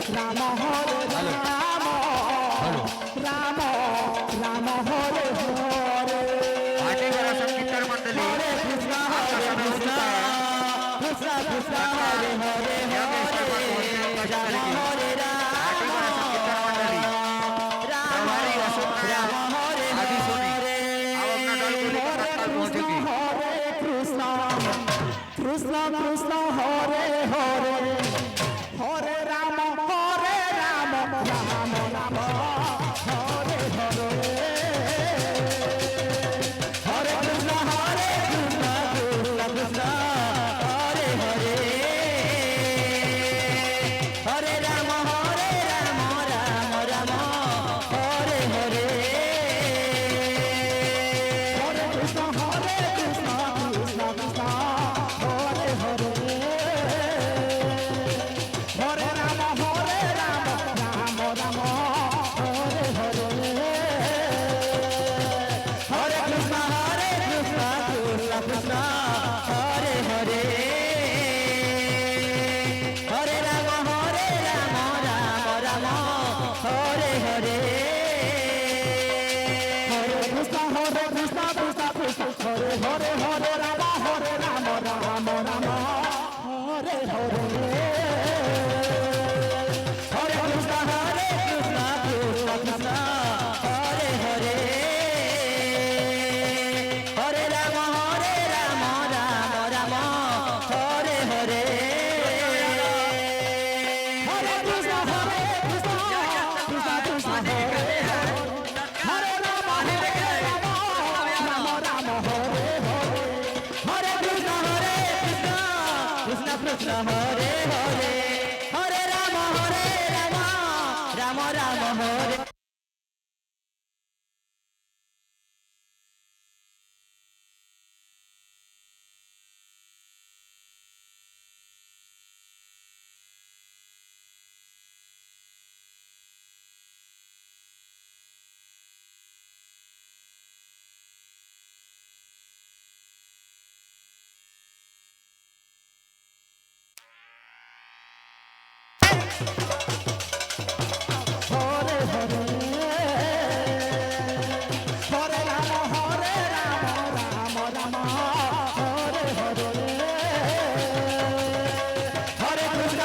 রাম হরে Ram Ram Ram Hare Hare party করা সংগীতের মণ্ডলী হরে কৃষ্ণ কৃষ্ণ কৃষ্ণ হরে হরে হরে রাম হরে রাম কৃষ্ণ কৃষ্ণ হরে হরে হরে রাম রাম রাম হরে হরে হরে কৃষ্ণ কৃষ্ণ কৃষ্ণ হরে হরে হরে রাম রাম রাম হরে হরে হরে কৃষ্ণ কৃষ্ণ কৃষ্ণ কৃষ্ণ হরে হরে হরে রাম রাম রাম হরে হরে হরে কৃষ্ণ কৃষ্ণ কৃষ্ণ হরে হরে হরে রাম রাম হরে হরে হরে কৃষ্ণ কৃষ্ণ কৃষ্ণ হরে হরে হরে রাম রাম রাম হরে হরে হরে কৃষ্ণ কৃষ্ণ কৃষ্ণ হরে হরে হরে রাম রাম রাম হরে হরে হরে কৃষ্ণ কৃষ্ণ কৃষ্ণ হরে হরে রাম রাম রাম হরে হরে হরে কৃষ্ণ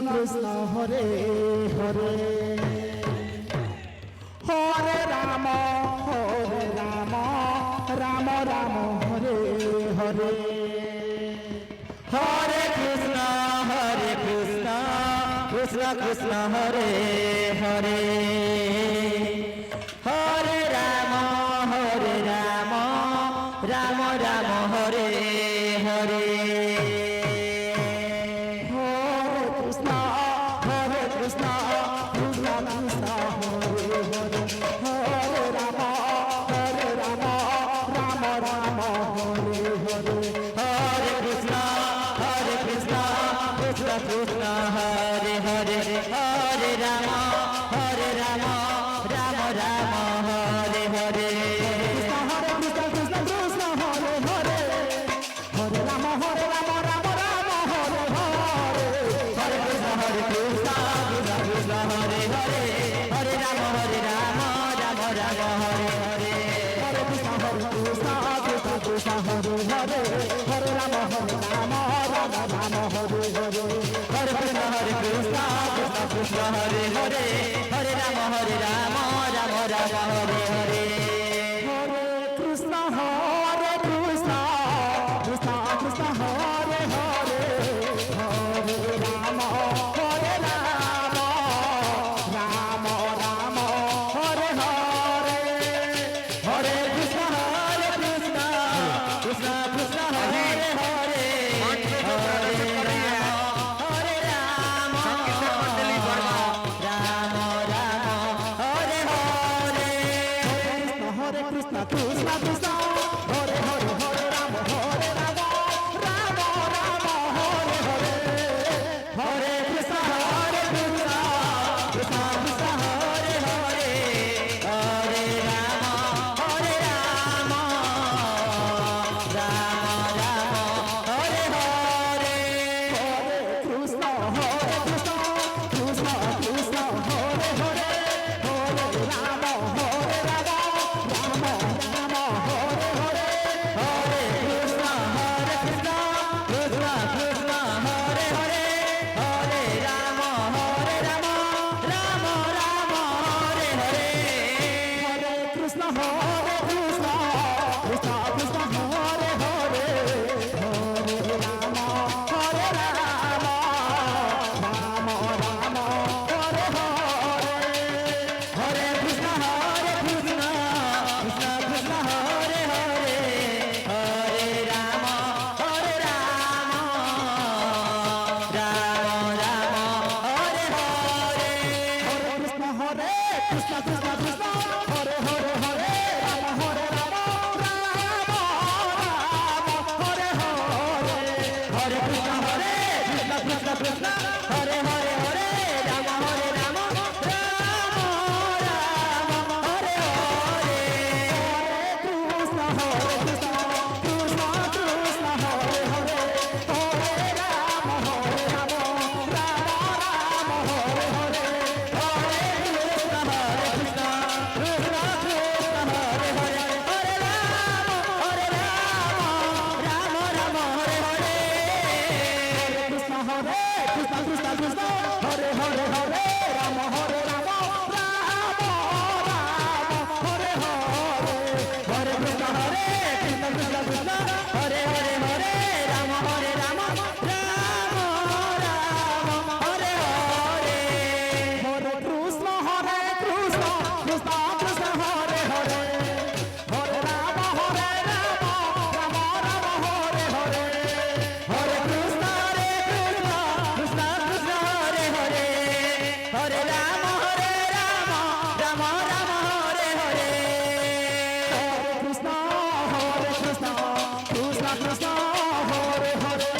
কৃষ্ণ কৃষ্ণ হরে হরে হরে রাম রাম রাম হরে হরে হরে হরে রাম রাম হরে হরে হরে কৃষ্ণ কৃষ্ণ কৃষ্ণ হরে হরে হরে রাম রাম হরে হরে হরে কৃষ্ণ কৃষ্ণ কৃষ্ণ হরে হরে হরে রাম রাম রাম হরে হরে হরে কৃষ্ণ কৃষ্ণ কৃষ্ণ হরে হরে হরে রাম রাম রাম হরে হরে কৃষ্ণ কৃষ্ণ কৃষ্ণ কৃষ্ণ হরে হরে হরে রাম রাম রাম হরে হরে হরে কৃষ্ণ কৃষ্ণ কৃষ্ণ কৃষ্ণ হরে হরে হরে রাম রাম রাম হরে হরে হরে কৃষ্ণ কৃষ্ণ কৃষ্ণ হরে হরে হরে রাম রাম রাম হরে হরে হরে কৃষ্ণ কৃষ্ণ কৃষ্ণ হরে হরে হরে রাম রাম রাম হরে হরে হরে কৃষ্ণ কৃষ্ণ কৃষ্ণ হরে হরে হরে রাম রাম রাম হরে হরে হরে কৃষ্ণ কৃষ্ণ কৃষ্ণ কৃষ্ণ হরে হরে হরে রাম হরে রাম রাম রাম হরে হরে কৃষ্ণ কৃষ্ণ কৃষ্ণ কৃষ্ণ হরে হরে হরে রাম রাম রাম হরে হরে হরে কৃষ্ণ কৃষ্ণ কৃষ্ণ কৃষ্ণ হরে হরে হরে রাম রাম হরে হরে কৃষ্ণ হরে কৃষ্ণ কৃষ্ণ কৃষ্ণ হরে হরে হরে রাম হরে রাম রাম রাম হরে হরে হরে কৃষ্ণ হরে কৃষ্ণ কৃষ্ণ কৃষ্ণ হরে হরে হরে রাম হরে রাম রাম রাম হরে হরে হরে কৃষ্ণ কৃষ্ণ কৃষ্ণ হরে হরে হরে রাম রাম রাম হরে হরে হরে কৃষ্ণ কৃষ্ণ কৃষ্ণ কৃষ্ণ হরে হরে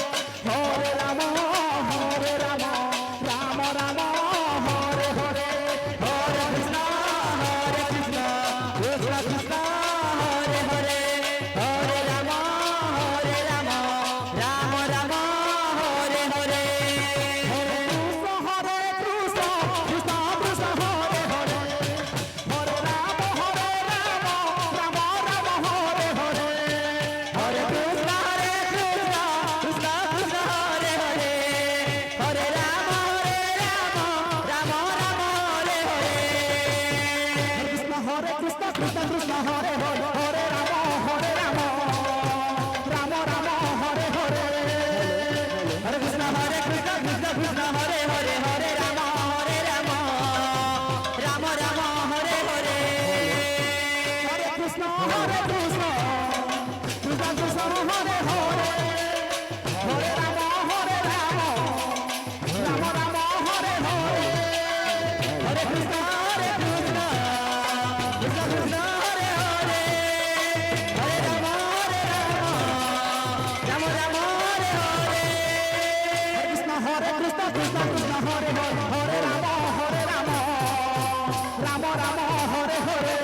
হরে রাম রাম রাম হরে হরে হরে কৃষ্ণ কৃষ্ণ কৃষ্ণ কৃষ্ণ হরে হরে হরে রাম রাম রাম হরে হরে হরে কৃষ্ণ কৃষ্ণ কৃষ্ণ কৃষ্ণ হরে হরে হরে রাম রাম রাম হরে হরে হরে কৃষ্ণ কৃষ্ণ কৃষ্ণ হরে হরে হরে রাম রাম রাম হরে হরে হরে কৃষ্ণ কৃষ্ণ কৃষ্ণ হরে হরে হরে রাম রাম রাম হরে হরে কৃষ্ণ হরে কৃষ্ণ কৃষ্ণ কৃষ্ণ হরে হরে হরে রাম রাম রাম হরে হরে হরে কৃষ্ণ হরে কৃষ্ণ কৃষ্ণ কৃষ্ণ হরে হরে হরে রাম রাম রাম হরে হরে হরে কৃষ্ণ কৃষ্ণ কৃষ্ণ হরে হরে হরে রাম রাম রাম হরে হরে হরে কৃষ্ণ কৃষ্ণ কৃষ্ণ কৃষ্ণ হরে হরে হরে রাম রাম রাম হরে হরে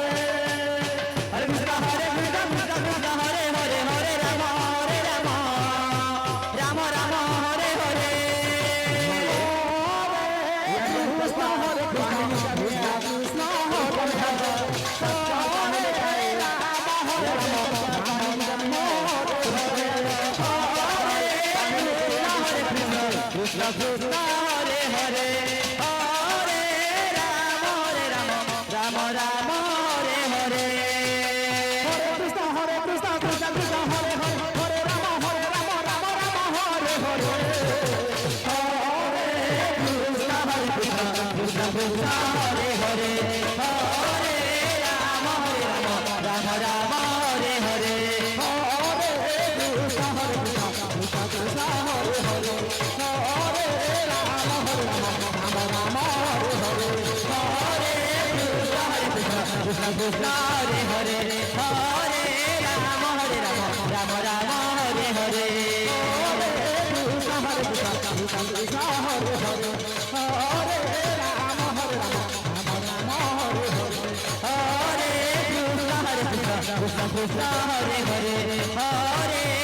হরে কৃষ্ণ কৃষ্ণ কৃষ্ণ কৃষ্ণ হরে হরে হরে রাম রাম রাম হরে হরে হরে কৃষ্ণ কৃষ্ণ কৃষ্ণ কৃষ্ণ হরে হরে হরে রাম রাম রাম হরে হরে কৃষ্ণ হরে কৃষ্ণ হরে কৃষ্ণ কৃষ্ণ হরে হরে হরে রাম রাম রাম হরে হরে হরে কৃষ্ণ কৃষ্ণ কৃষ্ণ হরে হরে হরে রাম রাম রাম হরে হরে হরে কৃষ্ণ কৃষ্ণ কৃষ্ণ হরে হরে হরে রাম রাম রাম হরে হরে হরে কৃষ্ণ কৃষ্ণ কৃষ্ণ হরে হরে হরে রাম রাম হরে হরে হরে কৃষ্ণ কৃষ্ণ কৃষ্ণ হরে হরে হরে রাম রাম রাম হরে হরে হরে কৃষ্ণ কৃষ্ণ কৃষ্ণ হরে হরে হরে রাম রাম হরে হরে হরে কৃষ্ণ কৃষ্ণ কৃষ্ণ হরে হরে হরে